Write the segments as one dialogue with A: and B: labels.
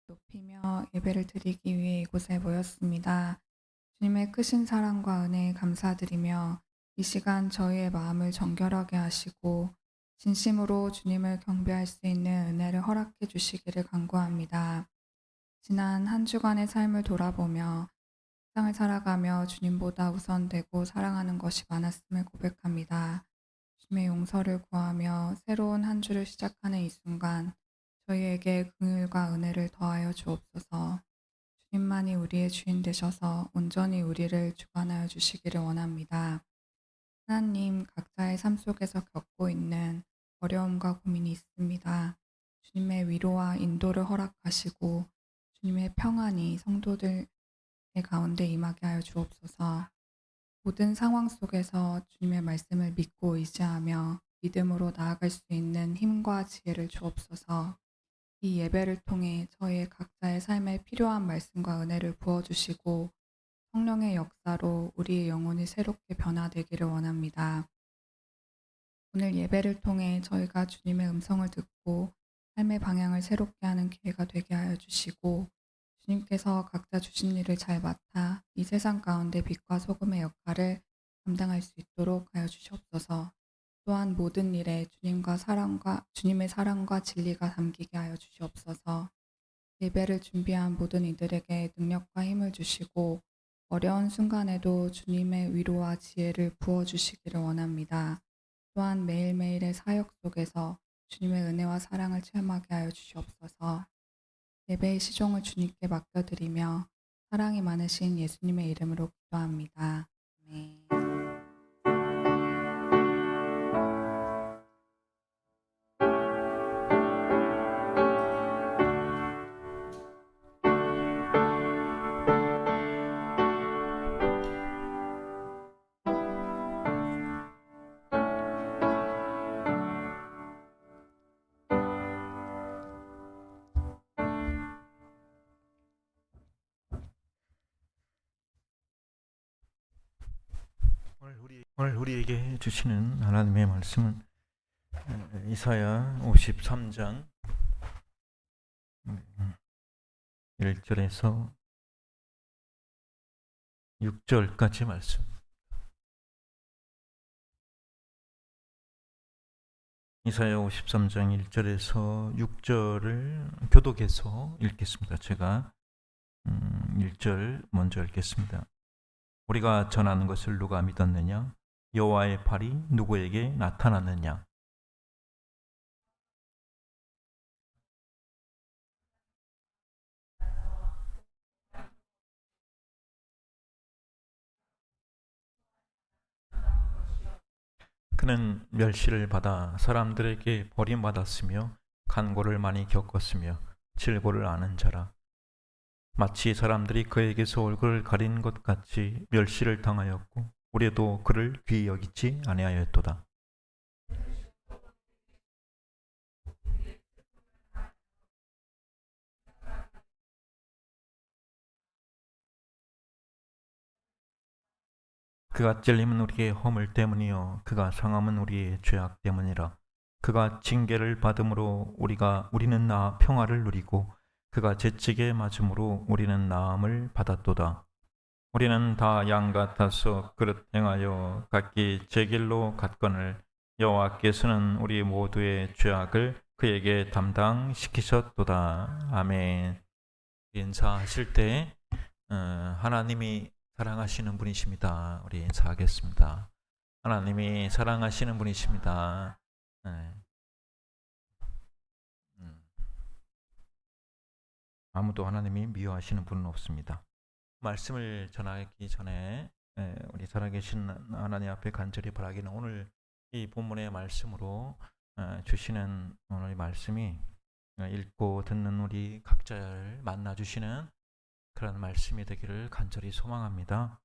A: 높이며 예배를 드리기 위해 이곳에 모였습니다. 주님의 크신 사랑과 은혜에 감사드리며 이 시간 저희의 마음을 정결하게 하시고 진심으로 주님을 경배할 수 있는 은혜를 허락해 주시기를 간구합니다. 지난 한 주간의 삶을 돌아보며 세상을 살아가며 주님보다 우선되고 사랑하는 것이 많았음을 고백합니다. 주님의 용서를 구하며 새로운 한 주를 시작하는 이 순간 저희에게 긍휼과 은혜를 더하여 주옵소서. 주님만이 우리의 주인 되셔서 온전히 우리를 주관하여 주시기를 원합니다. 하나님, 각자의 삶 속에서 겪고 있는 어려움과 고민이 있습니다. 주님의 위로와 인도를 허락하시고 주님의 평안이 성도들의 가운데 임하게 하여 주옵소서. 모든 상황 속에서 주님의 말씀을 믿고 의지하며 믿음으로 나아갈 수 있는 힘과 지혜를 주옵소서. 이 예배를 통해 저희의 각자의 삶에 필요한 말씀과 은혜를 부어주시고 성령의 역사로 우리의 영혼이 새롭게 변화되기를 원합니다. 오늘 예배를 통해 저희가 주님의 음성을 듣고 삶의 방향을 새롭게 하는 기회가 되게 하여 주시고 주님께서 각자 주신 일을 잘 맡아 이 세상 가운데 빛과 소금의 역할을 감당할 수 있도록 하여 주시옵소서. 또한 모든 일에 주님의 사랑과 진리가 담기게 하여 주시옵소서. 예배를 준비한 모든 이들에게 능력과 힘을 주시고 어려운 순간에도 주님의 위로와 지혜를 부어주시기를 원합니다. 또한 매일매일의 사역 속에서 주님의 은혜와 사랑을 체험하게 하여 주시옵소서. 예배의 시종을 주님께 맡겨드리며 사랑이 많으신 예수님의 이름으로 기도합니다. 아멘.
B: 오늘 우리에게 주시는 하나님의 말씀은 이사야 53장 1절에서 6절까지 말씀. 이사야 53장 1절에서 6절을 교독해서 읽겠습니다. 제가 1절 먼저 읽겠습니다. 우리가 전하는 것을 누가 믿었느냐? 여호와의 팔이 누구에게 나타났느냐? 그는 멸시를 받아 사람들에게 버림받았으며 간고를 많이 겪었으며 질고를 아는 자라. 마치 사람들이 그에게서 얼굴을 가린 것 같이 멸시를 당하였고 우리도 그를 귀히 여기지 아니하였도다. 그가 찔림은 우리의 허물 때문이요 그가 상함은 우리의 죄악 때문이라. 그가 징계를 받음으로 우리는 평화를 누리고 그가 재치게 맞음으로 우리는 나음을 받았도다. 우리는 다 양 같아서 그릇 행하여 각기 제 길로 갔거늘 여호와께서는 우리 모두의 죄악을 그에게 담당시키셨도다. 아멘. 인사하실 때 하나님이 사랑하시는 분이십니다. 우리 인사하겠습니다. 하나님이 사랑하시는 분이십니다. 네. 아무도 하나님이 미워하시는 분은 없습니다. 말씀을 전하기 전에 우리 살아계신 하나님 앞에 간절히 바라기는 오늘 이 본문의 말씀으로 주시는 오늘 말씀이 읽고 듣는 우리 각자를 만나주시는 그런 말씀이 되기를 간절히 소망합니다.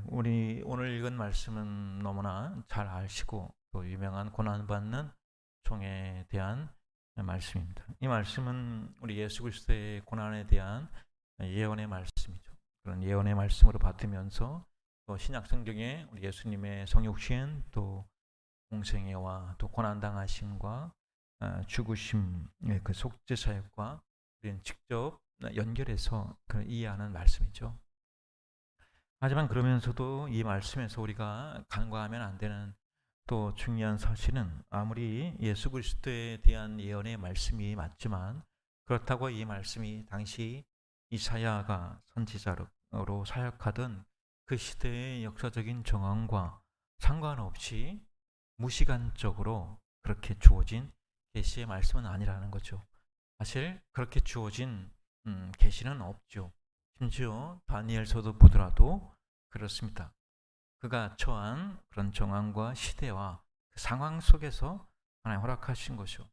B: 우리 오늘 읽은 말씀은 너무나 잘 아시고 또 유명한 고난받는 종에 대한 말씀입니다. 이 말씀은 우리 예수 그리스도의 고난에 대한 예언의 말씀이죠. 그런 예언의 말씀으로 받으면서 또 신약 성경에 우리 예수님의 성육신 또 공생애와 또 고난당하심과 죽으심의 그 속죄 사역과 우리는 직접 연결해서 이해하는 말씀이죠. 하지만 그러면서도 이 말씀에서 우리가 간과하면 안 되는 또 중요한 사실은 아무리 예수 그리스도에 대한 예언의 말씀이 맞지만 그렇다고 이 말씀이 당시 이사야가 선지자로 사역하던 그 시대의 역사적인 정황과 상관없이 무시간적으로 그렇게 주어진 계시의 말씀은 아니라는 거죠. 사실 그렇게 주어진 계시는 없죠. 심지어 다니엘서도 보더라도 그렇습니다. 그가 처한 그런 정황과 시대와 그 상황 속에서 하나님 허락하신 것이요.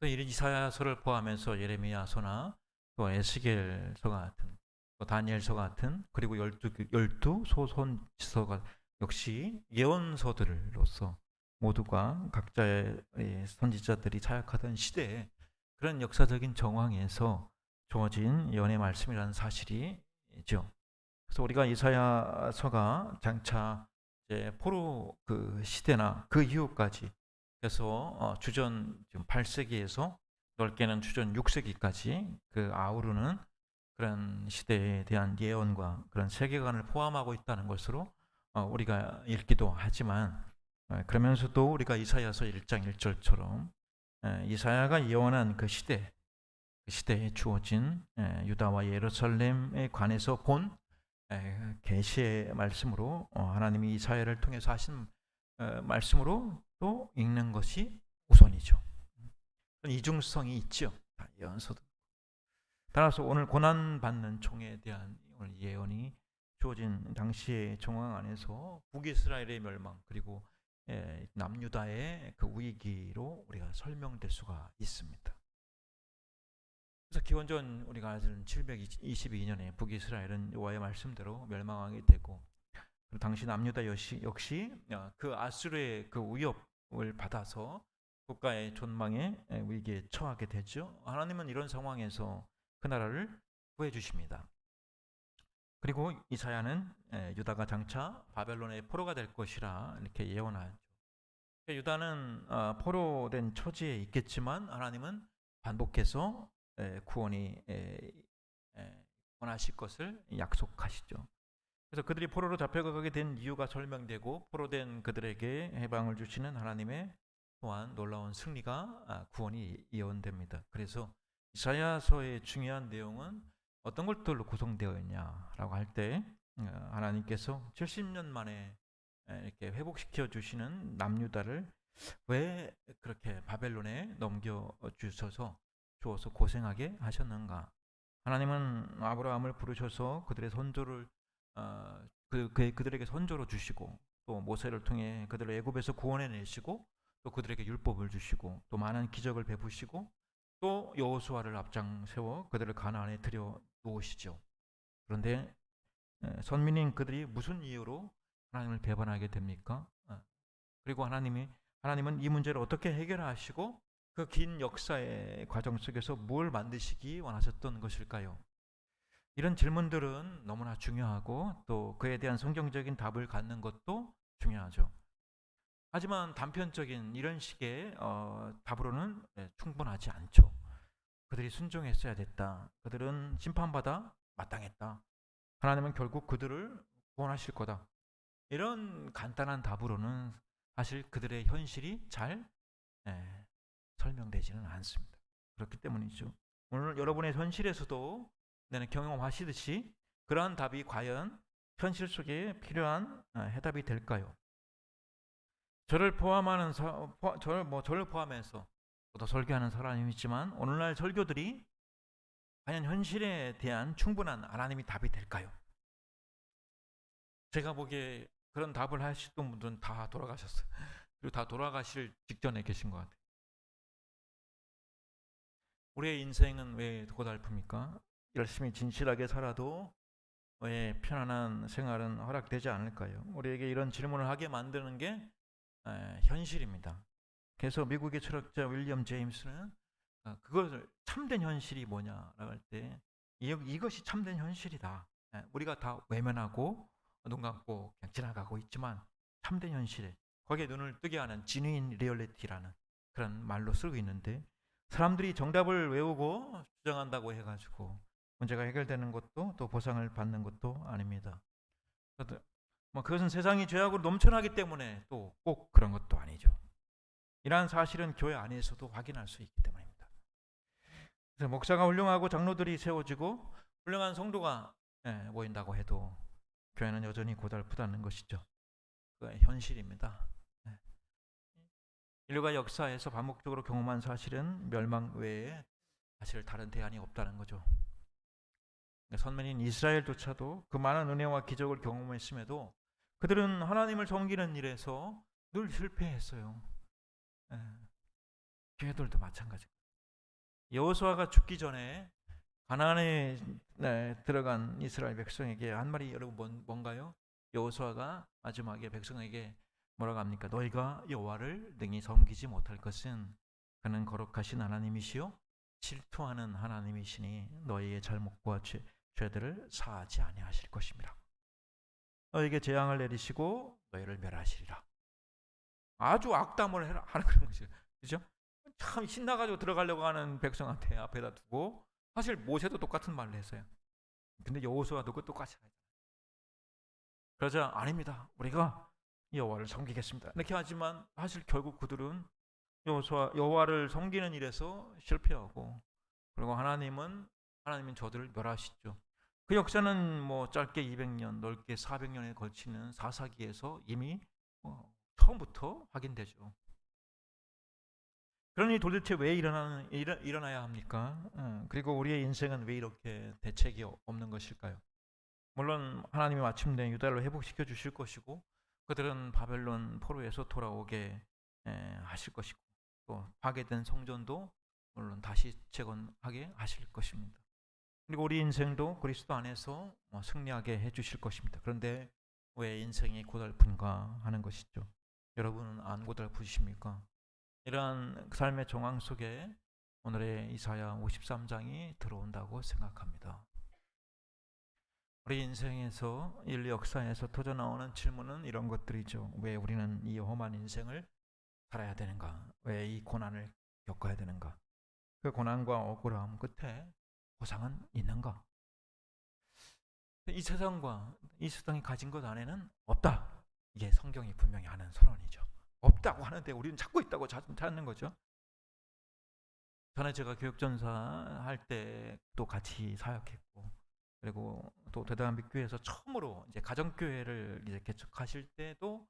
B: 또 이사야서를 포함해서 예레미야서나 또 에스겔서 같은 또 다니엘서 같은 그리고 열두 소선지서가 역시 예언서들로서 모두가 각자의 선지자들이 사역하던 시대에 그런 역사적인 정황에서 주어진 예언의 말씀이라는 사실이죠. 그래서 우리가 이사야서가 장차 이제 포로 그 시대나 그 이후까지 그래서 주전 지금 8세기에서 넓게는 주전 6세기까지 그 아우르는 그런 시대에 대한 예언과 그런 세계관을 포함하고 있다는 것으로 우리가 읽기도 하지만 그러면서도 우리가 이사야서 1장 1절처럼 이사야가 예언한 그 시대에 주어진 유다와 예루살렘에 관해서 본 계시의 말씀으로 하나님이 이사야를 통해서 하신 말씀으로 또 읽는 것이 우선이죠. 이중성이 있죠. 예언서도. 따라서 오늘 고난받는 종에 대한 오늘 예언이 주어진 당시의 정황 안에서 북이스라엘의 멸망 그리고 남유다의 그 위기로 우리가 설명될 수가 있습니다. 그래서 기원전 우리가 아는 722년에 북이스라엘은 여호와의 말씀대로 멸망하게 되고 당시 남유다 역시 그 아수르의 그 위협을 받아서 국가의 존망의 위기에 처하게 되죠. 하나님은 이런 상황에서 그 나라를 구해 주십니다. 그리고 이사야는 유다가 장차 바벨론의 포로가 될 것이라 이렇게 예언하죠. 유다는 포로된 처지에 있겠지만 하나님은 반복해서 구원이 원하실 것을 약속하시죠. 그래서 그들이 포로로 잡혀가게 된 이유가 설명되고 포로된 그들에게 해방을 주시는 하나님의 또한 놀라운 승리가 구원이 예언됩니다. 그래서 이사야서의 중요한 내용은 어떤 것들로 구성되어 있냐라고 할 때 하나님께서 70년 만에 이렇게 회복시켜 주시는 남유다를 왜 그렇게 바벨론에 넘겨 주어서 고생하게 하셨는가? 하나님은 아브라함을 부르셔서 그들의 선조를 그들에게 선조로 주시고 또 모세를 통해 그들을 애굽에서 구원해 내시고 또 그들에게 율법을 주시고 또 많은 기적을 베푸시고 또 여호수아를 앞장 세워 그들을 가나안에 들여 놓으시죠. 그런데 선민인 그들이 무슨 이유로 하나님을 배반하게 됩니까? 그리고 하나님은 이 문제를 어떻게 해결하시고 그 긴 역사의 과정 속에서 뭘 만드시기 원하셨던 것일까요? 이런 질문들은 너무나 중요하고 또 그에 대한 성경적인 답을 갖는 것도 중요하죠. 하지만 단편적인 이런 식의 답으로는 충분하지 않죠. 그들이 순종했어야 됐다. 그들은 심판받아 마땅했다. 하나님은 결국 그들을 구원하실 거다. 이런 간단한 답으로는 사실 그들의 현실이 잘 설명되지는 않습니다. 그렇기 때문이죠. 오늘 여러분의 현실에서도 경험하시듯이 그러한 답이 과연 현실 속에 필요한 해답이 될까요? 저를 포함해서 또 설교하는 사람이지만 오늘날 설교들이 과연 현실에 대한 충분한 하나님의 답이 될까요? 제가 보기에 그런 답을 하시던 분들은 다 돌아가셨어요. 그리고 다 돌아가실 직전에 계신 것 같아요. 우리의 인생은 왜 고달픕니까? 열심히 진실하게 살아도 왜 편안한 생활은 허락되지 않을까요? 우리에게 이런 질문을 하게 만드는 게 현실입니다. 그래서 미국의 철학자 윌리엄 제임스는 그것을 참된 현실이 뭐냐라고 할 때 이것이 참된 현실이다. 우리가 다 외면하고 눈 감고 그냥 지나가고 있지만 참된 현실에 거기에 눈을 뜨게 하는 지니인 리얼리티라는 그런 말로 쓰고 있는데 사람들이 정답을 외우고 주장한다고 해가지고 문제가 해결되는 것도 또 보상을 받는 것도 아닙니다. 그것은 세상이 죄악으로 넘쳐나기 때문에 또 꼭 그런 것도 아니죠. 이러한 사실은 교회 안에서도 확인할 수 있기 때문입니다. 그래서 목사가 훌륭하고 장로들이 세워지고 훌륭한 성도가 모인다고 해도 교회는 여전히 고달프다는 것이죠. 그게 현실입니다. 인류가 역사에서 반복적으로 경험한 사실은 멸망 외에 사실 다른 대안이 없다는 거죠. 선민인 이스라엘조차도 그 많은 은혜와 기적을 경험했음에도 그들은 하나님을 섬기는 일에서 늘 실패했어요. 교회들도 마찬가지입니다. 여호수아가 죽기 전에 가나안에 들어간 이스라엘 백성에게 한 말이 여러분 뭔가요? 여호수아가 마지막에 백성에게 뭐라고 합니까? 너희가 여호와를 능히 섬기지 못할 것은 그는 거룩하신 하나님이시요 질투하는 하나님이시니 너희의 잘못과 죄들을 사하지 아니하실 것입니다. 너희에게 재앙을 내리시고 너희를 멸하시리라. 아주 악담을 하는 그런 것이죠. 그죠? 참 신나가지고 들어가려고 하는 백성한테 앞에다 두고 사실 모세도 똑같은 말을 했어요. 근데 여호수아도 그 똑같이 하죠. 그러자 아닙니다. 우리가 여호와를 섬기겠습니다. 이렇게 하지만 사실 결국 그들은 여호와를 섬기는 일에서 실패하고 그리고 하나님은 저들을 멸하시죠. 그 역사는 뭐 짧게 200년, 넓게 400년에 걸치는 사사기에서 이미 처음부터 확인되죠. 그러니 도대체 왜 일어나야 합니까? 그리고 우리의 인생은 왜 이렇게 대책이 없는 것일까요? 물론 하나님이 마침내 유다를 회복시켜 주실 것이고 그들은 바벨론 포로에서 돌아오게 하실 것이고 또 파괴된 성전도 물론 다시 재건하게 하실 것입니다. 그리고 우리 인생도 그리스도 안에서 승리하게 해주실 것입니다. 그런데 왜 인생이 고달픈가 하는 것이죠. 여러분은 안 고달프십니까? 이러한 삶의 정황 속에 오늘의 이사야 53장이 들어온다고 생각합니다. 우리 인생에서 인류 역사에서 터져나오는 질문은 이런 것들이죠. 왜 우리는 이 험한 인생을 살아야 되는가? 왜 이 고난을 겪어야 되는가? 그 고난과 억울함 끝에 보상은 있는가? 이 세상이 가진 것 안에는 없다. 이게 성경이 분명히 하는 선언이죠. 없다고 하는데 우리는 찾고 있다고 찾는 거죠. 전에 제가 교육전사 할 때 또 같이 사역했고 그리고 또 대단한빛교회에서 처음으로 이제 가정교회를 이제 개척하실 때도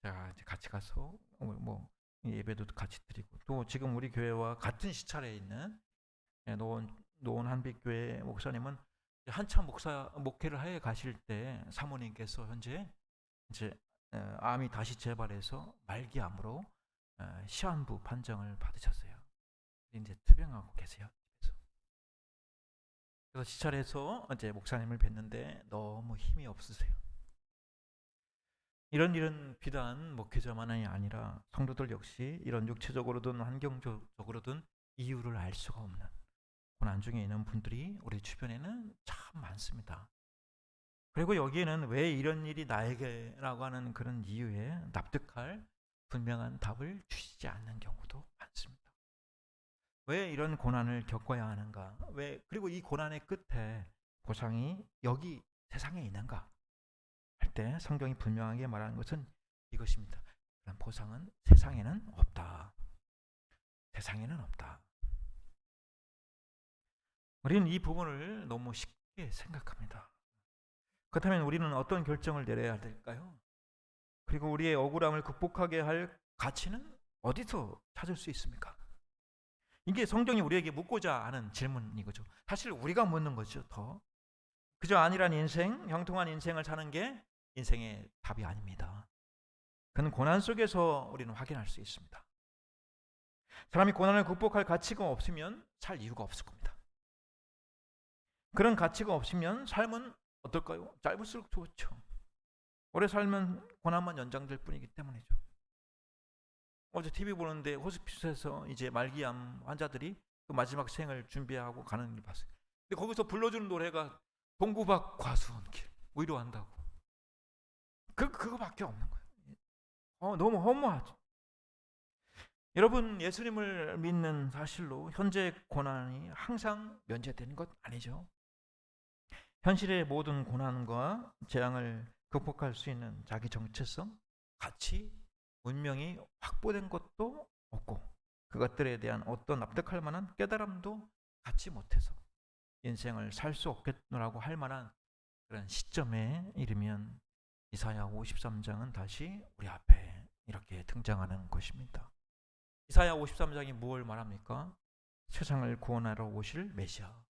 B: 제가 이제 같이 가서 뭐 예배도 같이 드리고 또 지금 우리 교회와 같은 시찰에 있는 노원 한빛교회 목사님은 한참 목회를 해 가실 때 사모님께서 현재 이제 암이 다시 재발해서 말기암으로 시한부 판정을 받으셨어요. 이제 투병하고 계세요. 그래서 시찰에서 이제 목사님을 뵀는데 너무 힘이 없으세요. 이런 일은 비단 목회자만이 아니라 성도들 역시 이런 육체적으로든 환경적으로든 이유를 알 수가 없는 고난 중에 있는 분들이 우리 주변에는 참 많습니다. 그리고 여기에는 왜 이런 일이 나에게라고 하는 그런 이유에 납득할 분명한 답을 주시지 않는 경우도 많습니다. 왜 이런 고난을 겪어야 하는가? 그리고 이 고난의 끝에 보상이 여기 세상에 있는가? 할 때 성경이 분명하게 말하는 것은 이것입니다. 그런 보상은 세상에는 없다. 세상에는 없다. 우리는 이 부분을 너무 쉽게 생각합니다. 그렇다면 우리는 어떤 결정을 내려야 될까요? 그리고 우리의 억울함을 극복하게 할 가치는 어디서 찾을 수 있습니까? 이게 성경이 우리에게 묻고자 하는 질문이거죠. 사실 우리가 묻는 거죠. 더 그저 안일한 인생, 형통한 인생을 사는 게 인생의 답이 아닙니다. 그는 고난 속에서 우리는 확인할 수 있습니다. 사람이 고난을 극복할 가치가 없으면 살 이유가 없을 겁니다. 그런 가치가 없으면 삶은 어떨까요? 짧을수록 좋죠. 오래 살면 고난만 연장될 뿐이기 때문이죠. 어제 TV 보는데 호스피스에서 이제 말기암 환자들이 그 마지막 생을 준비하고 가는 일 봤어요. 근데 거기서 불러주는 노래가 동구박 과수원길 위로한다고. 그거밖에 없는 거예요. 너무 허무하죠. 여러분, 예수님을 믿는 사실로 현재 고난이 항상 면제되는 것 아니죠. 현실의 모든 고난과 재앙을 극복할 수 있는 자기 정체성, 가치, 운명이 확보된 것도 없고 그것들에 대한 어떤 납득할 만한 깨달음도 갖지 못해서 인생을 살 수 없겠노라고 할 만한 그런 시점에 이르면 이사야 53장은 다시 우리 앞에 이렇게 등장하는 것입니다. 이사야 53장이 무엇을 말합니까? 세상을 구원하러 오실 메시아,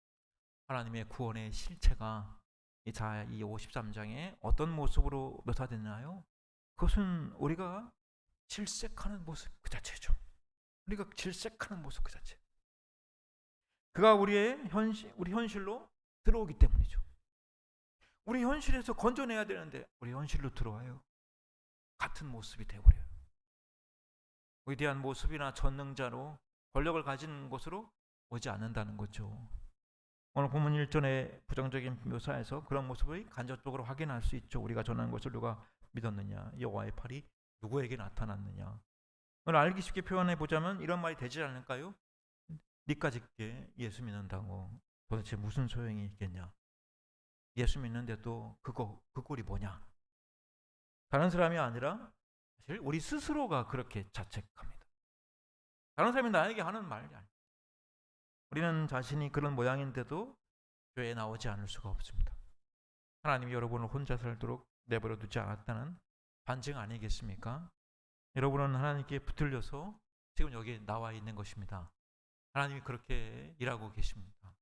B: 하나님의 구원의 실체가 이사야 이 53장에 어떤 모습으로 묘사되나요? 그것은 우리가 질색하는 모습 그 자체죠. 우리가 질색하는 모습 그 자체. 그가 우리 현실로 들어오기 때문이죠. 우리 현실에서 건져내야 되는데 우리 현실로 들어와요. 같은 모습이 되어버려요. 위대한 모습이나 전능자로 권력을 가진 곳으로 오지 않는다는 거죠. 오늘 본문 1절의 부정적인 묘사에서 그런 모습을 간접적으로 확인할 수 있죠. 우리가 전하는 것을 누가 믿었느냐, 여호와의 팔이 누구에게 나타났느냐. 오늘 알기 쉽게 표현해 보자면 이런 말이 되지 않을까요? 니까짓게 예수 믿는다고 도대체 무슨 소용이 있겠냐. 예수 믿는데도 그 꼴이 뭐냐. 다른 사람이 아니라 사실 우리 스스로가 그렇게 자책합니다. 다른 사람이 나에게 하는 말이 아니에요. 우리는 자신이 그런 모양인데도 교회에 나오지 않을 수가 없습니다. 하나님이 여러분을 혼자 살도록 내버려 두지 않았다는 반증 아니겠습니까? 여러분은 하나님께 붙들려서 지금 여기 나와 있는 것입니다. 하나님이 그렇게 일하고 계십니다.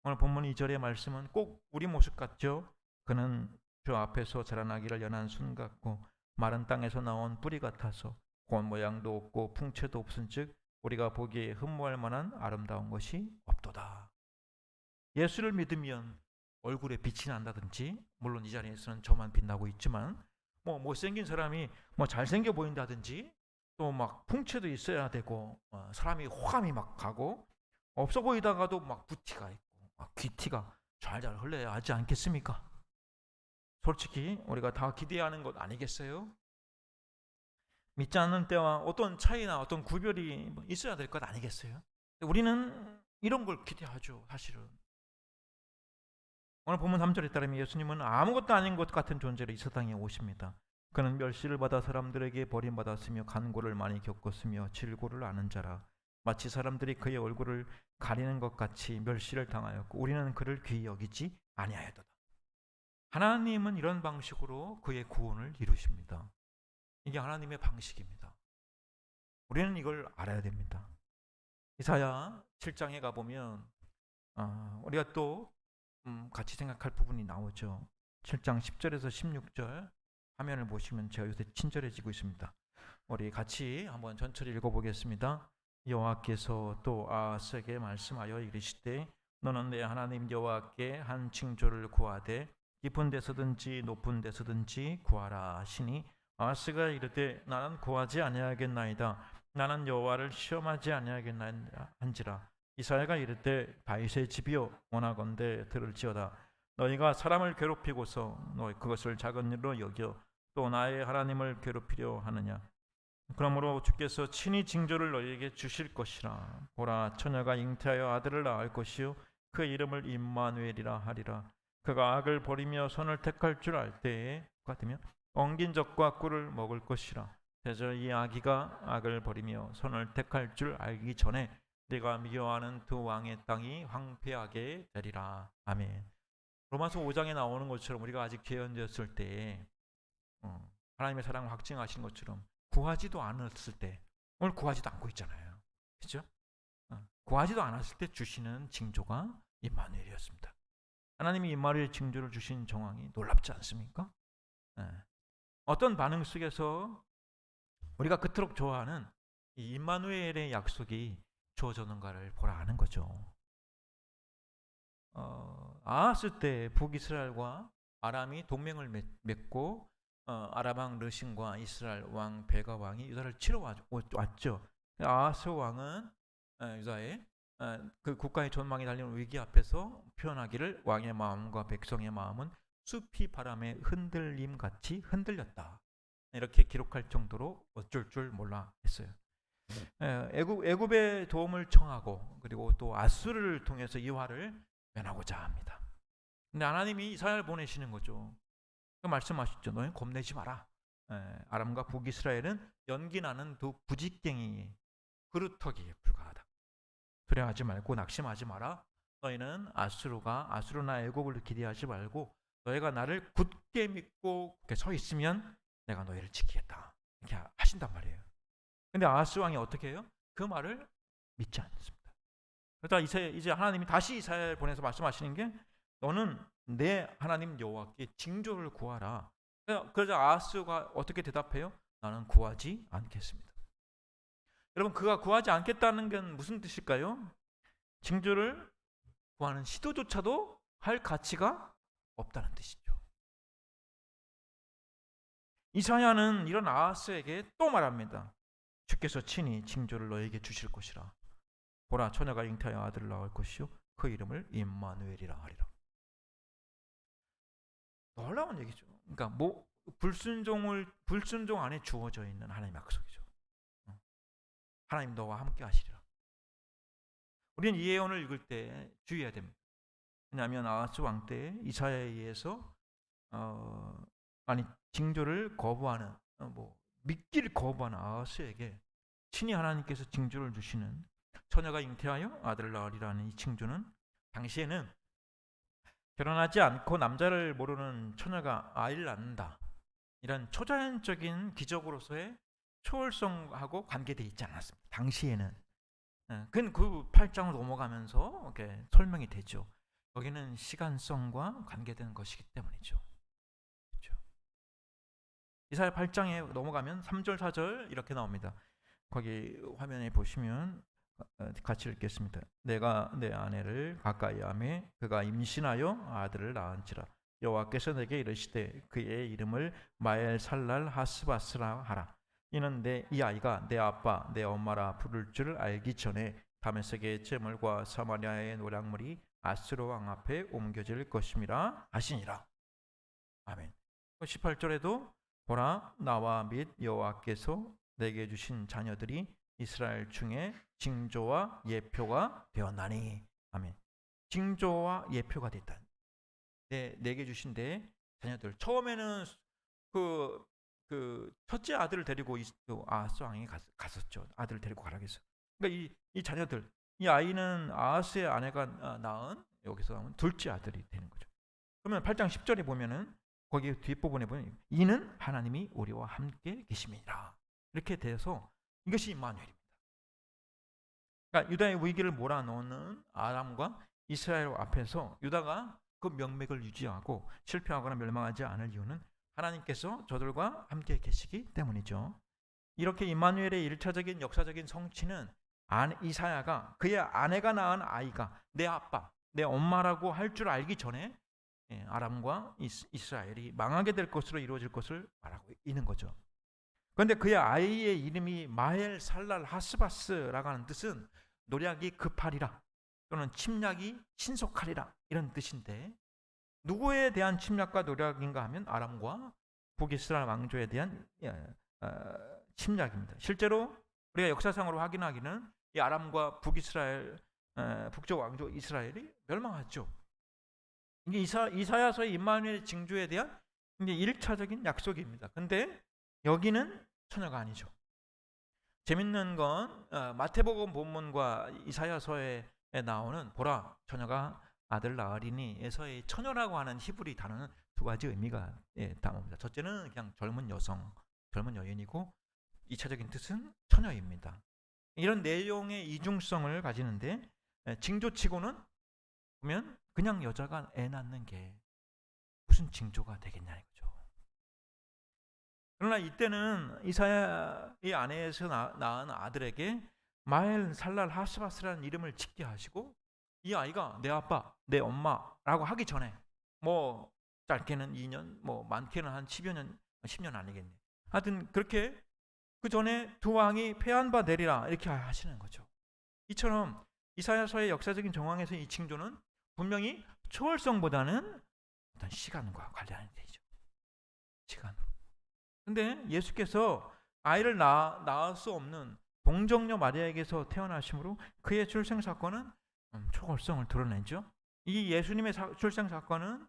B: 오늘 본문 2절의 말씀은 꼭 우리 모습 같죠? 그는 주 앞에서 자라나기를 연한 순 같고 마른 땅에서 나온 뿌리 같아서 곤 모양도 없고 풍채도 없은즉 우리가 보기에 흠모할 만한 아름다운 것이 없도다. 예수를 믿으면 얼굴에 빛이 난다든지, 물론 이 자리에서는 저만 빛나고 있지만 못생긴 사람이 잘생겨 보인다든지, 또 막 풍채도 있어야 되고, 사람이 호감이 막 가고, 없어 보이다가도 막 부티가 있고 귀티가 잘잘 흘러야 하지 않겠습니까? 솔직히 우리가 다 기대하는 것 아니겠어요? 믿지 않는 때와 어떤 차이나 어떤 구별이 있어야 될 것 아니겠어요? 우리는 이런 걸 기대하죠. 사실은 오늘 본문 3절에 따르면 예수님은 아무것도 아닌 것 같은 존재로 이 세상에 오십니다. 그는 멸시를 받아 사람들에게 버림받았으며 간고를 많이 겪었으며 질고를 아는 자라. 마치 사람들이 그의 얼굴을 가리는 것 같이 멸시를 당하였고 우리는 그를 귀히 여기지 아니하였도다. 하나님은 이런 방식으로 그의 구원을 이루십니다. 이게 하나님의 방식입니다. 우리는 이걸 알아야 됩니다. 이사야 7장에 가보면 우리가 또 같이 생각할 부분이 나오죠. 7장 10절에서 16절 화면을 보시면 제가 요새 친절해지고 있습니다. 우리 같이 한번 전체를 읽어보겠습니다. 여호와께서 또 아하스에게 말씀하여 이르시되 너는 내 하나님 여호와께 한 징조를 구하되 깊은 데서든지 높은 데서든지 구하라 하시니 아하스가 이르되 나는 구하지 아니하겠나이다. 나는 여호와를 시험하지 아니하겠나이다 한지라. 이사야가 이르되 다윗의 집이여 원하건대 들을지어다. 너희가 사람을 괴롭히고서 너희 그것을 작은 일로 여겨 또 나의 하나님을 괴롭히려 하느냐. 그러므로 주께서 친히 징조를 너희에게 주실 것이라. 보라, 처녀가 잉태하여 아들을 낳을 것이요 그 이름을 임마누엘이라 하리라. 그가 악을 버리며 선을 택할 줄 알 때에 같으며 엉긴 적과 꿀을 먹을 것이라. 대저 이 아기가 악을 버리며 선을 택할 줄 알기 전에 네가 미워하는 두 왕의 땅이 황폐하게 되리라. 아멘. 로마서 5장에 나오는 것처럼 우리가 아직 죄인되었을 때에 하나님의 사랑을 확증하신 것처럼 구하지도 않았을 때, 오늘 구하지도 않고 있잖아요. 그렇죠? 구하지도 않았을 때 주시는 징조가 임마누엘이었습니다. 하나님이 임마누엘 징조를 주신 정황이 놀랍지 않습니까? 어떤 반응 속에서 우리가 그토록 좋아하는 이 임마누엘의 약속이 주어졌는가를 보라 하는 거죠. 아하스 때 북이스라엘과 아람이 동맹을 맺고 아람 왕 르신과 이스라엘 왕 베가 왕이 유다를 치러 왔죠. 아하스 왕은 유다의 그 국가의 전망이 달리는 위기 앞에서 표현하기를 왕의 마음과 백성의 마음은 숲이 바람에 흔들림 같이 흔들렸다. 이렇게 기록할 정도로 어쩔 줄 몰라 했어요. 애굽의 도움을 청하고 그리고 또 아수르를 통해서 이 화를 면하고자 합니다. 근데 하나님이 이사야를 보내시는 거죠. 말씀하셨죠. 너희 겁내지 마라. 아람과 북이스라엘은 연기나는 두 부직갱이 그루터기에 불과하다. 두려워하지 말고 낙심하지 마라. 너희는 아수르나 애굽을 기대하지 말고 너희가 나를 굳게 믿고 이렇게 서 있으면 내가 너희를 지키겠다. 이렇게 하신단 말이에요. 근데 아하스 왕이 어떻게 해요? 그 말을 믿지 않습니다. 그러다 이제 하나님이 다시 이사야를 보내서 말씀하시는 게 너는 내 하나님 여호와께 징조를 구하라. 그러자 아하스가 어떻게 대답해요? 나는 구하지 않겠습니다. 여러분, 그가 구하지 않겠다는 건 무슨 뜻일까요? 징조를 구하는 시도조차도 할 가치가 없다는 뜻이죠. 이사야는 이런 아하스에게 또 말합니다. 주께서 친히 징조를 너에게 주실 것이라. 보라, 처녀가 잉태하여 아들을 낳을 것이요 그 이름을 임마누엘이라 하리라. 놀라운 얘기죠. 그러니까 불순종 안에 주어져 있는 하나님의 약속이죠. 하나님 너와 함께 하시리라. 우리는 이 예언을 읽을 때 주의해야 됩니다. 왜냐하면 아하스 왕 때 이사야에 의해서 징조를 거부하는 믿기를 거부하는 아하스에게 친히 하나님께서 징조를 주시는 처녀가 잉태하여 아들을 낳으리라는 이 징조는 당시에는 결혼하지 않고 남자를 모르는 처녀가 아이를 낳는다, 이런 초자연적인 기적으로서의 초월성하고 관계되어 있지 않았습니다. 당시에는. 그 8장을 넘어가면서 이렇게 설명이 되죠. 여기는 시간성과 관계된 것이기 때문이죠. 그렇죠? 이사야 8장에 넘어가면 3절 4절 이렇게 나옵니다. 거기 화면에 보시면 같이 읽겠습니다. 내가 내 아내를 가까이 하매 그가 임신하여 아들을 낳은지라. 여호와께서 내게 이르시되 그의 이름을 마엘살랄 하스바스라 하라. 이는 이 아이가 내 아빠 내 엄마라 부를 줄 알기 전에 다메섹의 제물과 사마리아의 노략물이 아수르 왕 앞에 옮겨질 것임이라 하시니라. 아멘. 18절에도 보라, 나와 및 여호와께서 내게 주신 자녀들이 이스라엘 중에 징조와 예표가 되었나니. 아멘. 징조와 예표가 됐다. 내게 주신 내 자녀들. 처음에는 그 첫째 아들을 데리고 아하스 왕이 갔었죠. 아들을 데리고 가라고 했어. 그러니까 이 자녀들, 이 아이는 아하스의 아내가 낳은, 여기서 나오는 둘째 아들이 되는 거죠. 그러면 8장 10절에 보면은 거기 뒷부분에 보면 이는 하나님이 우리와 함께 계심이니라. 이렇게 돼서 이것이 임마누엘입니다. 그러니까 유다의 위기를 몰아넣는 아람과 이스라엘 앞에서 유다가 그 명맥을 유지하고 실패하거나 멸망하지 않을 이유는 하나님께서 저들과 함께 계시기 때문이죠. 이렇게 임마누엘의 1차적인 역사적인 성취는 이사야가 그의 아내가 낳은 아이가 내 아빠, 내 엄마라고 할 줄 알기 전에 아람과 이스라엘이 망하게 될 것으로 이루어질 것을 말하고 있는 거죠. 그런데 그의 아이의 이름이 마엘 살랄 하스바스라고 하는 뜻은 노략이 급하리라 또는 침략이 신속하리라 이런 뜻인데, 누구에 대한 침략과 노략인가 하면 아람과 북이스라엘 왕조에 대한 침략입니다. 실제로 우리가 역사상으로 확인하기는 이 아람과 북이스라엘 북쪽 왕조 이스라엘이 멸망하죠. 이게 이사야서의 임마누엘의 징조에 대한 이제 1차적인 약속입니다. 근데 여기는 처녀가 아니죠. 재밌는 건 마태복음 본문과 이사야서에 나오는 보라 처녀가 아들 낳으리니에서의 처녀라고 하는 히브리 단어는 두 가지 의미가 담깁니다. 첫째는 그냥 젊은 여성, 젊은 여인이고 2차적인 뜻은 처녀입니다. 이런 내용의 이중성을 가지는데 징조치고는 보면 그냥 여자가 애 낳는 게 무슨 징조가 되겠냐는 거죠. 그러나 이때는 이사야의 아내에서 낳은 아들에게 마엘 살랄 하스바스라는 이름을 짓게 하시고 이 아이가 내 아빠, 내 엄마라고 하기 전에 짧게는 2년, 많게는 한 10여 년, 10년 아니겠네. 하여튼 그렇게 그 전에 두 왕이 패한 바 되리라 이렇게 하시는 거죠. 이처럼 이사야서의 역사적인 정황에서 이 징조는 분명히 초월성보다는 어떤 시간과 관련이 되죠. 시간으로. 근데 예수께서 아이를 낳을 수 없는 동정녀 마리아에게서 태어나심으로 그의 출생 사건은 초월성을 드러내죠. 이 예수님의 출생 사건은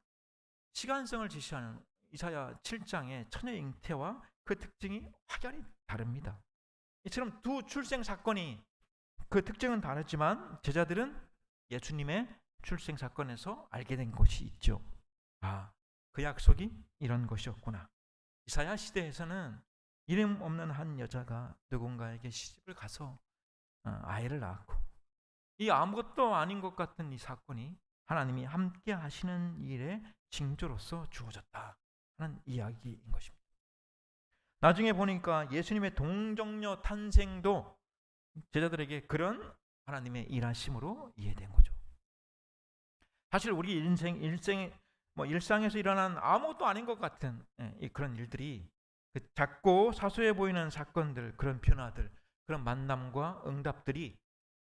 B: 시간성을 지시하는 이사야 7장의 처녀 잉태와 그 특징이 확연히 다릅니다. 이처럼 두 출생 사건이 그 특징은 다르지만 제자들은 예수님의 출생 사건에서 알게 된 것이 있죠. 그 약속이 이런 것이었구나. 이사야 시대에서는 이름 없는 한 여자가 누군가에게 시집을 가서 아이를 낳았고, 이 아무것도 아닌 것 같은 이 사건이 하나님이 함께 하시는 일의 징조로서 주어졌다 하는 이야기인 것입니다. 나중에 보니까 예수님의 동정녀 탄생도 제자들에게 그런 하나님의 일하심으로 이해된 거죠. 사실 우리 일상에서 일어난 아무것도 아닌 것 같은 그런 일들이, 작고 사소해 보이는 사건들, 그런 변화들, 그런 만남과 응답들이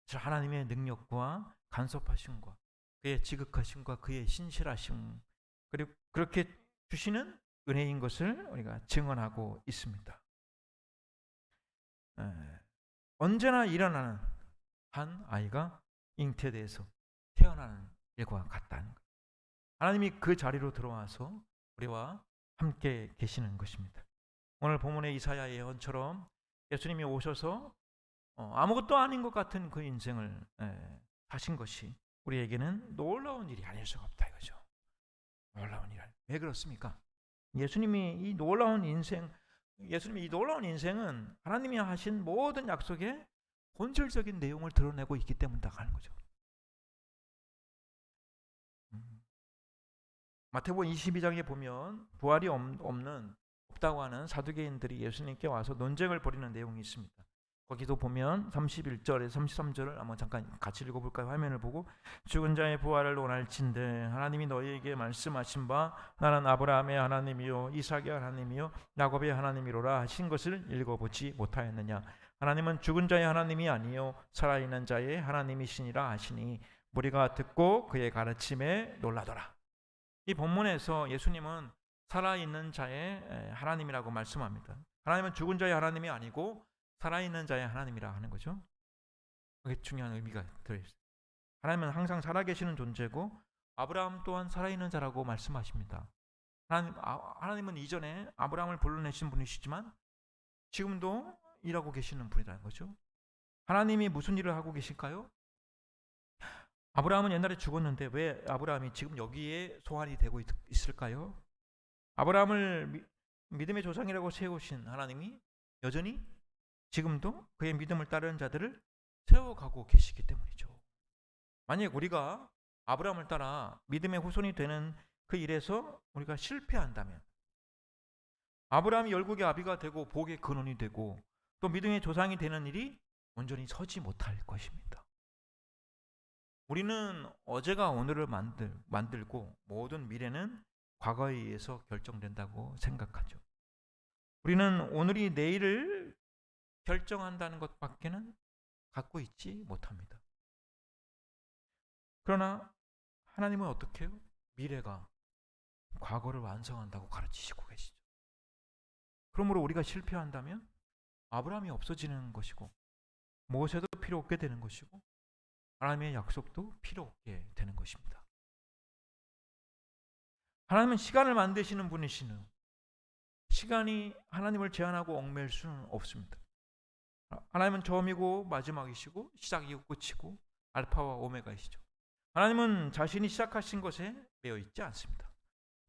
B: 하나님의 능력과 간섭하심과 그의 지극하심과 그의 신실하심, 그리고 그렇게 주시는 은혜인 것을 우리가 증언하고 있습니다. 언제나 일어나는 한 아이가 잉태돼서 태어나는 일과 같다는 것. 하나님이 그 자리로 들어와서 우리와 함께 계시는 것입니다. 오늘 본문의 이사야 예언처럼 예수님이 오셔서 아무것도 아닌 것 같은 그 인생을 하신 것이 우리에게는 놀라운 일이 아닐 수가 없다 이거죠. 놀라운 일. 왜 그렇습니까? 예수님이 이 놀라운 인생은 하나님이 하신 모든 약속의 본질적인 내용을 드러내고 있기 때문이다 하는 거죠. 마태복음 22장에 보면 부활이 없다고 하는 사두개인들이 예수님께 와서 논쟁을 벌이는 내용이 있습니다. 거기도 보면 31절에서 33절을 한번 잠깐 같이 읽어볼까요? 화면을 보고, 죽은 자의 부활을 원할진대 하나님이 너희에게 말씀하신 바 나는 아브라함의 하나님이요 이삭의 하나님이요 야곱의 하나님이로라 하신 것을 읽어보지 못하였느냐. 하나님은 죽은 자의 하나님이 아니요 살아있는 자의 하나님이시니라 하시니 무리가 듣고 그의 가르침에 놀라더라. 이 본문에서 예수님은 살아있는 자의 하나님이라고 말씀합니다. 하나님은 죽은 자의 하나님이 아니고 살아있는 자의 하나님이라 하는 거죠. 그게 중요한 의미가 들어있어요. 하나님은 항상 살아계시는 존재고 아브라함 또한 살아있는 자라고 말씀하십니다. 하나님은 이전에 아브라함을 불러내신 분이시지만 지금도 일하고 계시는 분이라는 거죠. 하나님이 무슨 일을 하고 계실까요? 아브라함은 옛날에 죽었는데 왜 아브라함이 지금 여기에 소환이 되고 있을까요? 아브라함을 믿음의 조상이라고 세우신 하나님이 여전히 지금도 그의 믿음을 따르는 자들을 세워가고 계시기 때문이죠. 만약 우리가 아브라함을 따라 믿음의 후손이 되는 그 일에서 우리가 실패한다면, 아브라함이 열국의 아비가 되고 복의 근원이 되고 또 믿음의 조상이 되는 일이 온전히 서지 못할 것입니다. 우리는 어제가 오늘을 만들고 모든 미래는 과거에 의해서 결정된다고 생각하죠. 우리는 오늘이 내일을 결정한다는 것밖에는 갖고 있지 못합니다. 그러나 하나님은 어떻게 해요? 미래가 과거를 완성한다고 가르치시고 계시죠. 그러므로 우리가 실패한다면 아브라함이 없어지는 것이고 모세도 필요 없게 되는 것이고 하나님의 약속도 필요 없게 되는 것입니다. 하나님은 시간을 만드시는 분이시는, 시간이 하나님을 제한하고 얽매일 수는 없습니다. 하나님은 처음이고 마지막이시고 시작이고 끝이고 알파와 오메가이시죠. 하나님은 자신이 시작하신 것에 매여 있지 않습니다.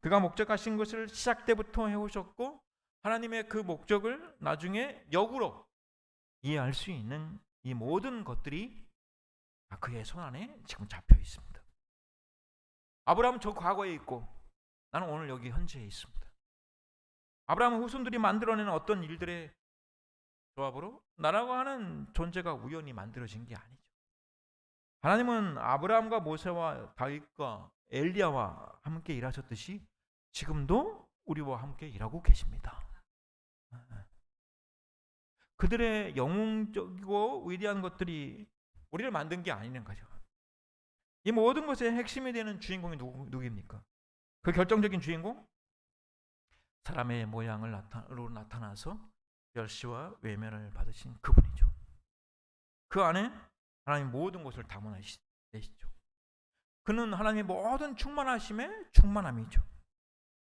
B: 그가 목적하신 것을 시작 때부터 해오셨고 하나님의 그 목적을 나중에 역으로 이해할 수 있는 이 모든 것들이 그의 손 안에 지금 잡혀 있습니다. 아브라함은 저 과거에 있고 나는 오늘 여기 현재에 있습니다. 아브라함 후손들이 만들어내는 어떤 일들의 조합으로 나라고 하는 존재가 우연히 만들어진 게 아니죠. 하나님은 아브라함과 모세와 다윗과 엘리야와 함께 일하셨듯이 지금도 우리와 함께 일하고 계십니다. 그들의 영웅적이고 위대한 것들이 우리를 만든 게 아니는 거죠. 이 모든 것의 핵심이 되는 주인공이 누구입니까? 그 결정적인 주인공? 사람의 모양으로 나타나서 멸시와 외면을 받으신 그분이죠. 그 안에 하나님 모든 것을 담아내시죠. 그는 하나님의 모든 충만하심의 충만함이죠.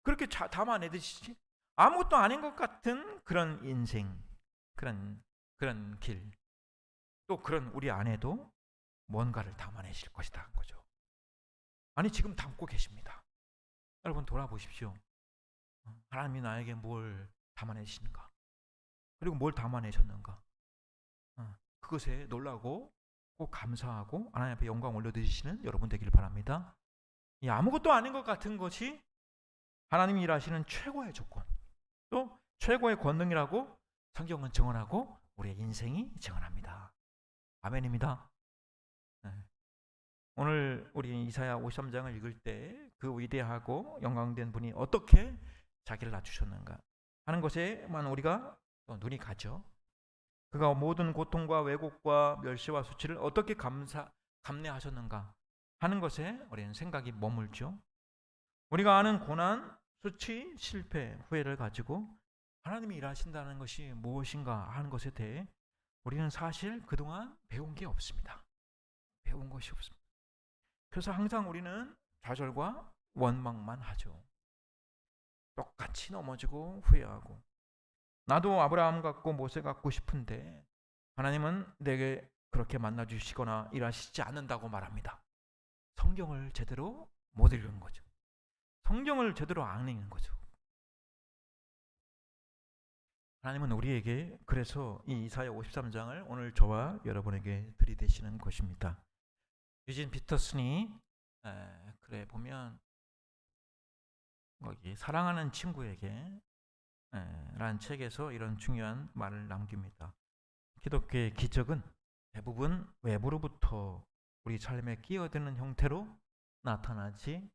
B: 그렇게 담아내듯이 아무것도 아닌 것 같은 그런 인생, 그런 길, 또 그런 우리 안에도 뭔가를 담아내실 것이다 한 거죠. 아니 지금 담고 계십니다. 여러분 돌아보십시오. 하나님이 나에게 뭘 담아내시는가? 그리고 뭘 담아내셨는가? 그것에 놀라고 꼭 감사하고 하나님 앞에 영광 올려드리시는 여러분 되기를 바랍니다. 이 아무것도 아닌 것 같은 것이 하나님이 일하시는 최고의 조건, 또 최고의 권능이라고 성경은 증언하고 우리의 인생이 증언합니다. 아멘입니다. 오늘 우리 이사야 53장을 읽을 때 그 위대하고 영광된 분이 어떻게 자기를 낮추셨는가 하는 것에만 우리가 눈이 가죠. 그가 모든 고통과 왜곡과 멸시와 수치를 어떻게 감내하셨는가 하는 것에 우리는 생각이 머물죠. 우리가 아는 고난, 수치, 실패, 후회를 가지고 하나님이 일하신다는 것이 무엇인가 하는 것에 대해 우리는 사실 그동안 배운 게 없습니다. 배운 것이 없습니다. 그래서 항상 우리는 좌절과 원망만 하죠. 똑같이 넘어지고 후회하고, 나도 아브라함 같고 모세 같고 싶은데 하나님은 내게 그렇게 만나주시거나 일하시지 않는다고 말합니다. 성경을 제대로 못 읽은 거죠. 성경을 제대로 안 읽는 거죠. 하나님은 우리에게 그래서 이 이사야 53장을 오늘 저와 여러분에게 들이대시는 것입니다. 유진 피터슨이 그래 보면 거기 사랑하는 친구에게 라는 책에서 이런 중요한 말을 남깁니다. 기독교의 기적은 대부분 외부로부터 우리 삶에 끼어드는 형태로 나타나지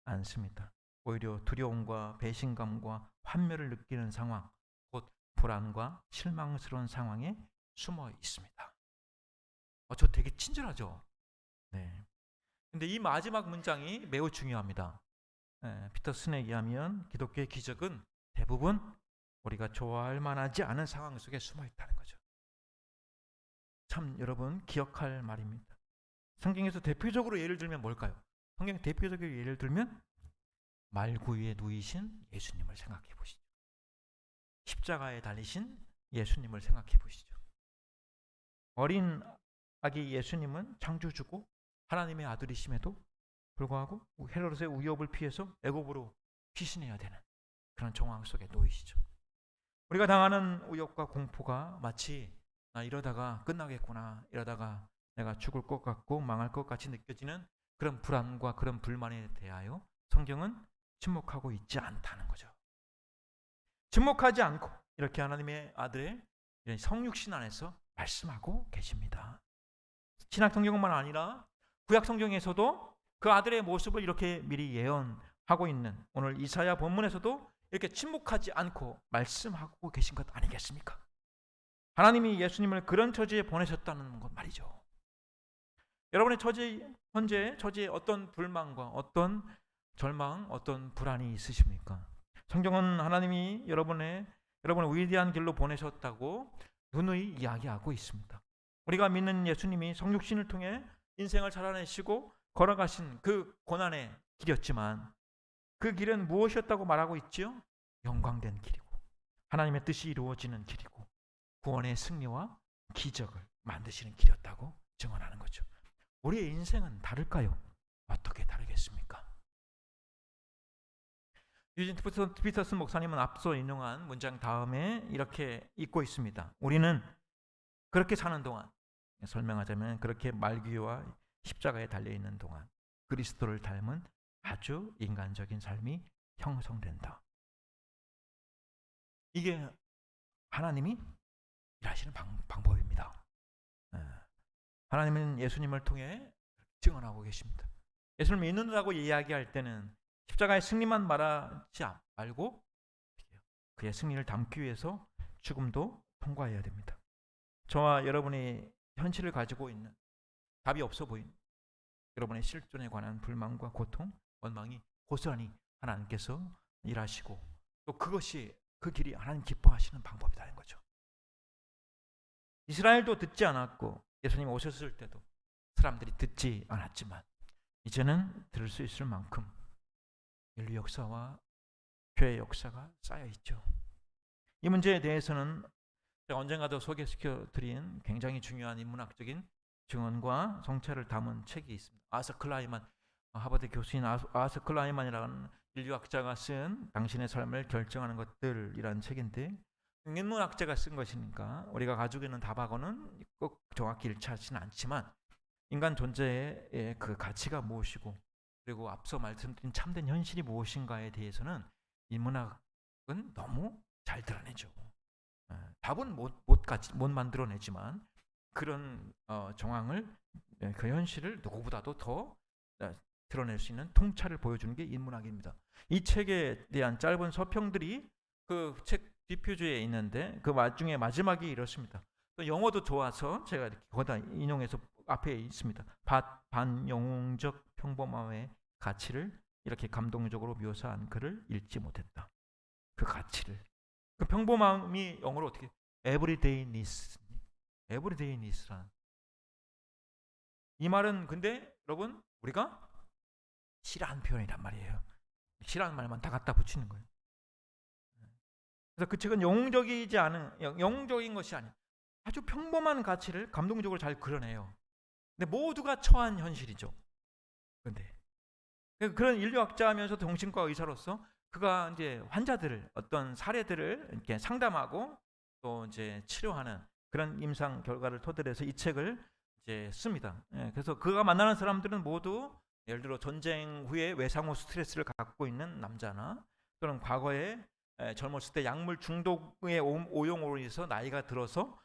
B: 않습니다. 오히려 두려움과 배신감과 환멸을 느끼는 상황, 곧 불안과 실망스러운 상황에 숨어 있습니다. 저 되게 친절하죠? 네. 근데 이 마지막 문장이 매우 중요합니다. 피터슨에 의하면 기독교의 기적은 대부분 우리가 좋아할 만하지 않은 상황 속에 숨어 있다는 거죠. 참 여러분 기억할 말입니다. 성경에서 대표적으로 예를 들면 뭘까요? 성경 대표적으로 예를 들면 말구 위에 누이신 예수님을 생각해 보시죠. 십자가에 달리신 예수님을 생각해 보시죠. 어린 아기 예수님은 창조주고 하나님의 아들이심에도 불구하고 헤로데스의 위협을 피해서 애굽으로 피신해야 되는 그런 정황 속에 놓이시죠. 우리가 당하는 위협과 공포가 마치 나 이러다가 끝나겠구나, 이러다가 내가 죽을 것 같고 망할 것 같이 느껴지는 그런 불안과 그런 불만에 대하여 성경은 침묵하고 있지 않다는 거죠. 침묵하지 않고 이렇게 하나님의 아들의 성육신 안에서 말씀하고 계십니다. 신약 성경뿐만 아니라 구약 성경에서도 그 아들의 모습을 이렇게 미리 예언하고 있는 오늘 이사야 본문에서도 이렇게 침묵하지 않고 말씀하고 계신 것 아니겠습니까? 하나님이 예수님을 그런 처지에 보내셨다는 것 말이죠. 여러분의 현재 처지에 어떤 불만과 어떤 절망, 어떤 불안이 있으십니까? 성경은 하나님이 여러분을 위대한 길로 보내셨다고 누누이 이야기하고 있습니다. 우리가 믿는 예수님이 성육신을 통해 인생을 살아내시고 걸어가신 그 고난의 길이었지만 그 길은 무엇이었다고 말하고 있지요? 영광된 길이고 하나님의 뜻이 이루어지는 길이고 구원의 승리와 기적을 만드시는 길이었다고 증언하는 거죠. 우리의 인생은 다를까요? 어떻게 다르겠습니까? 유진 피터슨 목사님은 앞서 인용한 문장 다음에 이렇게 읽고 있습니다. 우리는 그렇게 사는 동안, 설명하자면 그렇게 말귀와 십자가에 달려있는 동안 그리스도를 닮은 아주 인간적인 삶이 형성된다. 이게 하나님이 일하시는 방법입니다. 하나님은 예수님을 통해 증언하고 계십니다. 예수를 믿는다고 이야기할 때는 십자가의 승리만 말하지 말고 그의 승리를 담기 위해서 죽음도 통과해야 됩니다. 저와 여러분의 현실을 가지고 있는 답이 없어 보이는 여러분의 실존에 관한 불만과 고통, 원망이 고스란히 하나님께서 일하시고 또 그것이 그 길이 하나님 기뻐하시는 방법이라는 거죠. 이스라엘도 듣지 않았고 예수님 오셨을 때도 사람들이 듣지 않았지만 이제는 들을 수 있을 만큼 인류 역사와 교회 역사가 쌓여 있죠. 이 문제에 대해서는 제가 언젠가도 소개시켜드린 굉장히 중요한 인문학적인 증언과 성찰을 담은 책이 있습니다. 아서 클라이만, 하버드 교수인 아서 클라이만이라는 인류학자가 쓴 당신의 삶을 결정하는 것들이라는 책인데, 인문학자가 쓴 것이니까 우리가 가지고 있는 답하고는 꼭 정확히 일치하지는 않지만 인간 존재의 그 가치가 무엇이고 그리고 앞서 말씀드린 참된 현실이 무엇인가에 대해서는 인문학은 너무 잘 드러내죠. 답은 못 만들어내지만 그런 정황을, 그 현실을 누구보다도 더 드러낼 수 있는 통찰을 보여주는 게 인문학입니다. 이 책에 대한 짧은 서평들이 그 책 뒷표지에 있는데 그 중에 마지막이 이렇습니다. 또 영어도 좋아서 제가 이렇게 거기다 인용해서 앞에 있습니다. 반영웅적 평범함의 가치를 이렇게 감동적으로 묘사한 글을 읽지 못했다. 그 가치를, 그 평범함이 영어로 어떻게 everydayness라는 이 말은 근데 여러분 우리가 싫어하는 표현이란 말이에요. 싫어하는 말만 다 갖다 붙이는 거예요. 그래서 그 책은 영웅적인 것이 아니에요. 아주 평범한 가치를 감동적으로 잘 그려내요. 근데 모두가 처한 현실이죠. 그런데 그런 인류학자면서도 정신과 의사로서 그가 이제 환자들을 어떤 사례들을 이렇게 상담하고 또 이제 치료하는 그런 임상 결과를 토대로 해서 이 책을 이제 씁니다. 그래서 그가 만나는 사람들은 모두 예를 들어 전쟁 후에 외상후 스트레스를 갖고 있는 남자나 또는 과거에 젊었을 때 약물 중독의 오용으로 인해서 나이가 들어서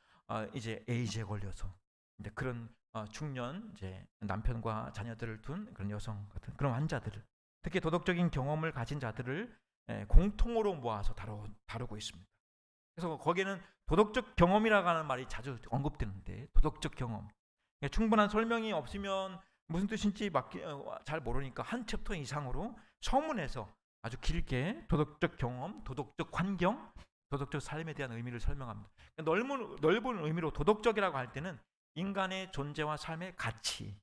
B: 이제 에이즈에 걸려서 이제 그런 중년 이제 남편과 자녀들을 둔 그런 여성 같은 그런 환자들을, 특히 도덕적인 경험을 가진 자들을 공통으로 모아서 다루고 있습니다. 그래서 거기에는 도덕적 경험이라고 하는 말이 자주 언급되는데, 도덕적 경험, 충분한 설명이 없으면 무슨 뜻인지 잘 모르니까 한 챕터 이상으로 서문에서 아주 길게 도덕적 경험, 도덕적 환경, 도덕적 삶에 대한 의미를 설명합니다. 넓은 의미로 도덕적이라고 할 때는 인간의 존재와 삶의 가치,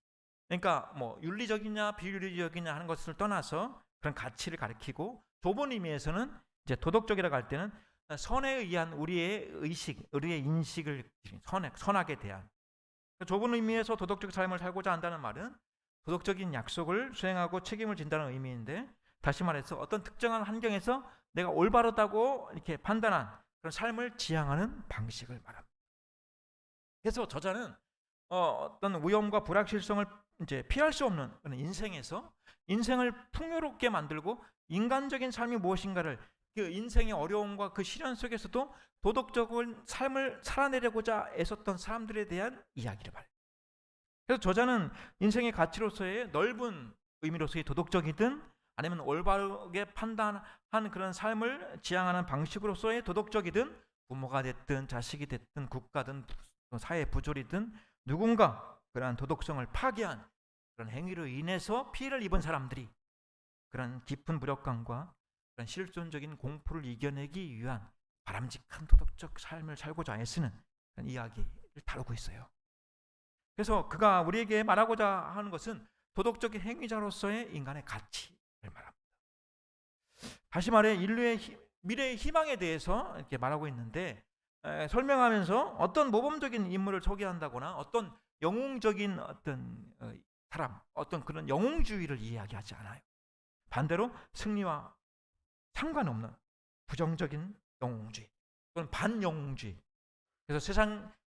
B: 그러니까 뭐 윤리적이냐 비윤리적이냐 하는 것을 떠나서 그런 가치를 가리키고, 좁은 의미에서는 이제 도덕적이라고 할 때는 선에 의한 우리의 의식, 우리의 인식을 선악에 대한, 좁은 의미에서 도덕적 삶을 살고자 한다는 말은 도덕적인 약속을 수행하고 책임을 진다는 의미인데, 다시 말해서 어떤 특정한 환경에서 내가 올바르다고 이렇게 판단한 그런 삶을 지향하는 방식을 말합니다. 그래서 저자는 어떤 위험과 불확실성을 이제 피할 수 없는 그런 인생에서 인생을 풍요롭게 만들고 인간적인 삶이 무엇인가를, 그 인생의 어려움과 그 시련 속에서도 도덕적인 삶을 살아내려고자 애썼던 사람들에 대한 이야기를 말해요. 그래서 저자는 인생의 가치로서의 넓은 의미로서의 도덕적이든 아니면 올바르게 판단한 그런 삶을 지향하는 방식으로서의 도덕적이든, 부모가 됐든 자식이 됐든 국가든 사회 부조리든 누군가 그러한 도덕성을 파괴한 그런 행위로 인해서 피해를 입은 사람들이 그런 깊은 무력감과 그런 실존적인 공포를 이겨내기 위한 바람직한 도덕적 삶을 살고자 애쓰는 그런 이야기를 다루고 있어요. 그래서 그가 우리에게 말하고자 하는 것은 도덕적인 행위자로서의 인간의 가치를 말합니다. 다시 말해 인류의 미래의 희망에 대해서 이렇게 말하고 있는데, 설명하면서 어떤 모범적인 인물을 소개한다거나 어떤 영웅적인 어떤 사람, 어떤 그런 영웅주의를 이야기하지 않아요. 반대로 승리와 상관없는 부정적인 영웅주의 또는 반영웅주의. 그래서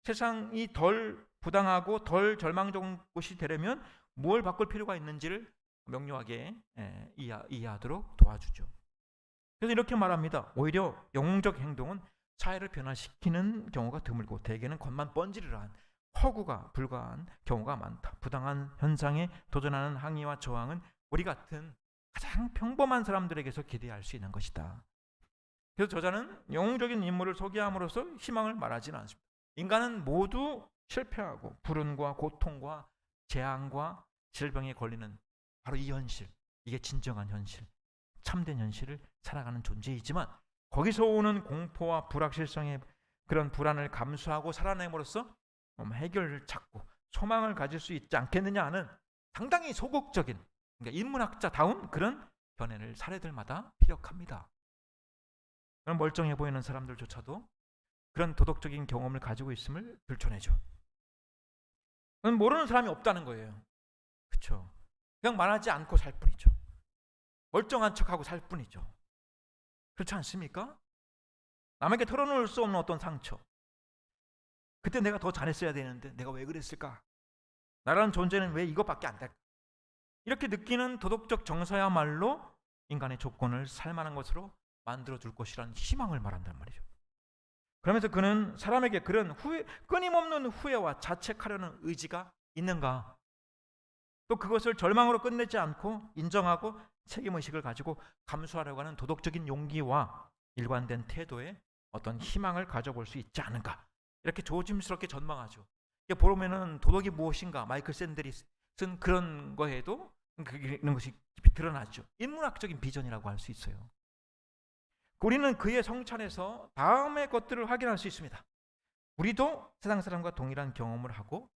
B: 세상이 덜 부당하고 덜 절망적인 곳이 되려면 뭘 바꿀 필요가 있는지를 명료하게 이해하도록 도와주죠. 그래서 이렇게 말합니다. 오히려 영웅적 행동은 사회를 변화시키는 경우가 드물고 대개는 겉만 번지르르한 허구가 불과한 경우가 많다. 부당한 현상에 도전하는 항의와 저항은 우리 같은 가장 평범한 사람들에게서 기대할 수 있는 것이다. 그래서 저자는 영웅적인 인물을 소개함으로써 희망을 말하지는 않습니다. 인간은 모두 실패하고 불운과 고통과 재앙과 질병에 걸리는 바로 이 현실, 이게 진정한 현실, 참된 현실을 살아가는 존재이지만, 거기서 오는 공포와 불확실성의 그런 불안을 감수하고 살아냄으로써 해결을 찾고 소망을 가질 수 있지 않겠느냐 하는 상당히 소극적인, 그러니까 인문학자다운 그런 견해를 사례들마다 피력합니다. 그런 멀쩡해 보이는 사람들조차도 그런 도덕적인 경험을 가지고 있음을 들춰내죠. 그건 모르는 사람이 없다는 거예요. 그렇죠? 그냥 말하지 않고 살 뿐이죠. 멀쩡한 척하고 살 뿐이죠. 그렇지 않습니까? 남에게 털어놓을 수 없는 어떤 상처, 그때 내가 더 잘했어야 되는데 내가 왜 그랬을까? 나라는 존재는 왜 이것밖에 안 될까? 이렇게 느끼는 도덕적 정서야말로 인간의 조건을 살만한 것으로 만들어줄 것이라는 희망을 말한단 말이죠. 그러면서 그는 사람에게 그런 끊임없는 후회와 자책하려는 의지가 있는가? 또 그것을 절망으로 끝내지 않고 인정하고 책임의식을 가지고 감수하려고 하는 도덕적인 용기와 일관된 태도에 어떤 희망을 가져볼 수 있지 않은가? 이렇게 조심스럽게 전망하죠. 이게 보면은 도덕이 무엇인가? 마이클 샌델이 쓴 그런 거에도 그런 것이 드러나죠. 인문학적인 비전이라고 할 수 있어요. 우리는 그의 성찬에서 다음의 것들을 확인할 수 있습니다. 우리도 세상 사람과 동일한 경험을 하고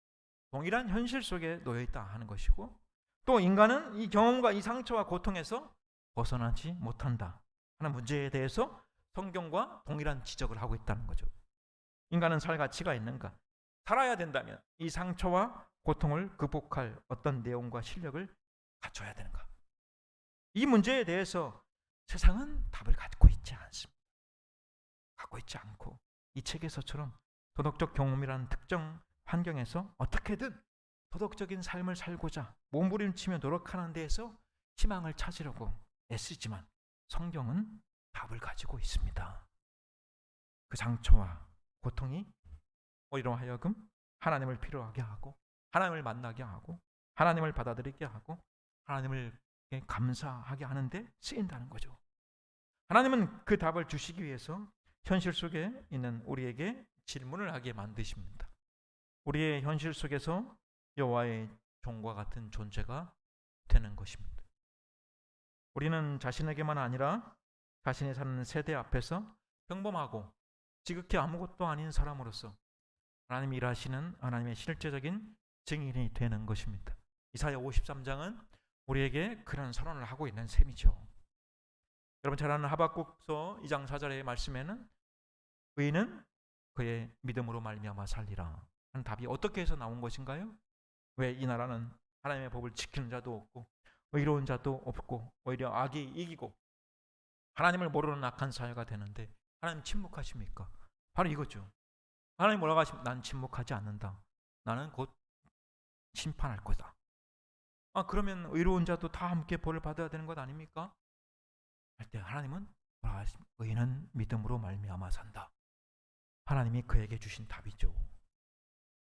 B: 동일한 현실 속에 놓여 있다 하는 것이고, 또 인간은 이 경험과 이 상처와 고통에서 벗어나지 못한다 하는 문제에 대해서 성경과 동일한 지적을 하고 있다는 거죠. 인간은 살 가치가 있는가? 살아야 된다면 이 상처와 고통을 극복할 어떤 내용과 실력을 갖춰야 되는가? 이 문제에 대해서 세상은 답을 갖고 있지 않습니다. 갖고 있지 않고 이 책에서처럼 도덕적 경험이라는 특정 환경에서 어떻게든 도덕적인 삶을 살고자 몸부림치며 노력하는 데에서 희망을 찾으려고 애쓰지만 성경은 답을 가지고 있습니다. 그 상처와 고통이 우리로 하여금 하나님을 필요하게 하고 하나님을 만나게 하고 하나님을 받아들이게 하고 하나님을 감사하게 하는데 쓰인다는 거죠. 하나님은 그 답을 주시기 위해서 현실 속에 있는 우리에게 질문을 하게 만드십니다. 우리의 현실 속에서 여호와의 종과 같은 존재가 되는 것입니다. 우리는 자신에게만 아니라 자신이 사는 세대 앞에서 평범하고 지극히 아무것도 아닌 사람으로서 하나님이 일하시는 하나님의 실제적인 증인이 되는 것입니다. 이사야 53장은 우리에게 그런 선언을 하고 있는 셈이죠. 여러분 잘 아는 하박국서 2장 4절의 말씀에는 의인은 그의 믿음으로 말미암아 살리라 하는 답이 어떻게 해서 나온 것인가요? 왜 이 나라는 하나님의 법을 지키는 자도 없고 의로운 자도 없고 오히려 악이 이기고 하나님을 모르는 악한 사회가 되는데 하나님 침묵하십니까? 바로 이거죠. 하나님 뭐라고 하십니까? 난 침묵하지 않는다. 나는 곧 심판할 거다. 그러면 의로운 자도 다 함께 벌을 받아야 되는 것 아닙니까? 할 때 하나님은 뭐라고 하십니까? 의인은 믿음으로 말미암아 산다. 하나님이 그에게 주신 답이죠.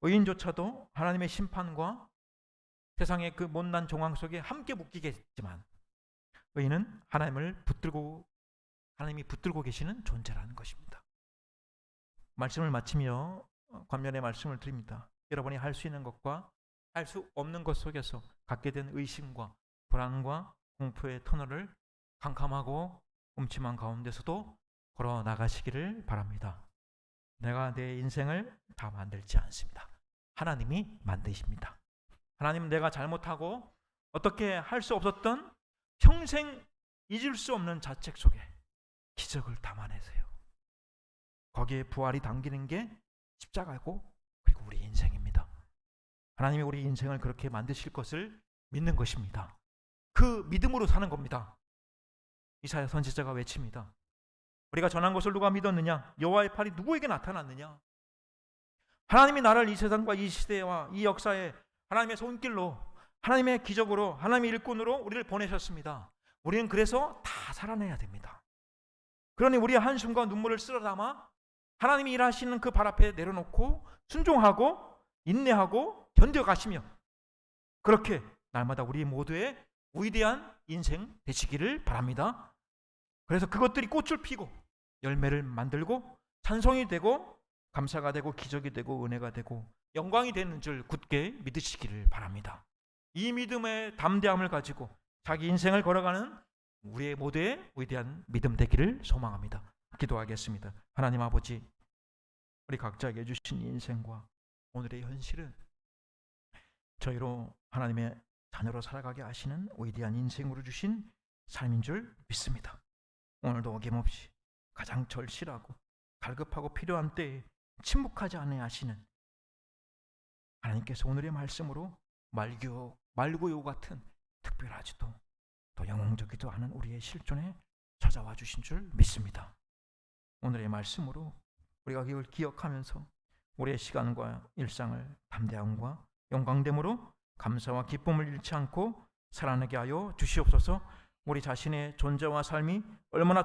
B: 의인조차도 하나님의 심판과 세상의 그 못난 정황 속에 함께 묶이겠지만 의인은 하나님이 붙들고 계시는 존재라는 것입니다. 말씀을 마치며 관면의 말씀을 드립니다. 여러분이 할 수 있는 것과 할 수 없는 것 속에서 갖게 된 의심과 불안과 공포의 터널을 캄캄하고 음침한 가운데서도 걸어 나가시기를 바랍니다. 내가 내 인생을 다 만들지 않습니다. 하나님이 만드십니다. 하나님은 내가 잘못하고 어떻게 할 수 없었던 평생 잊을 수 없는 자책 속에 기적을 담아내세요. 거기에 부활이 담기는 게 십자가고 그리고 우리 인생입니다. 하나님이 우리 인생을 그렇게 만드실 것을 믿는 것입니다. 그 믿음으로 사는 겁니다. 이사야 선지자가 외칩니다. 우리가 전한 것을 누가 믿었느냐? 여호와의 팔이 누구에게 나타났느냐? 하나님이 나를 이 세상과 이 시대와 이 역사에 하나님의 손길로 하나님의 기적으로 하나님의 일꾼으로 우리를 보내셨습니다. 우리는 그래서 다 살아내야 됩니다. 그러니 우리의 한숨과 눈물을 쓸어 담아 하나님이 일하시는 그 발 앞에 내려놓고 순종하고 인내하고 견뎌가시며 그렇게 날마다 우리 모두의 위대한 인생 되시기를 바랍니다. 그래서 그것들이 꽃을 피고 열매를 만들고 찬송이 되고 감사가 되고 기적이 되고 은혜가 되고 영광이 되는 줄 굳게 믿으시기를 바랍니다. 이 믿음의 담대함을 가지고 자기 인생을 걸어가는 우리의 모두의 위대한 믿음 되기를 소망합니다. 기도하겠습니다. 하나님 아버지, 우리 각자에게 주신 인생과 오늘의 현실은 저희로 하나님의 자녀로 살아가게 하시는 위대한 인생으로 주신 삶인 줄 믿습니다. 오늘도 어김없이 가장 절실하고 갈급하고 필요한 때에 침묵하지 않아야 하시는 하나님께서 오늘의 말씀으로 말고요 같은 특별하지도 또 영웅적이도 않은 우리의 실존에 찾아와 주신 줄 믿습니다. 오늘의 말씀으로 우리가 이걸 기억하면서 우리의 시간과 일상을 담대함과 영광됨으로 감사와 기쁨을 잃지 않고 살아내게 하여 주시옵소서. 우리 자신의 존재와 삶이 얼마나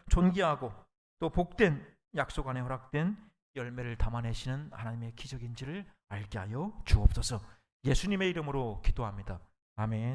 B: 존귀하고 또 복된 약속 안에 허락된 열매를 담아내시는 하나님의 기적인지를 알게 하여 주옵소서. 예수님의 이름으로 기도합니다. 아멘.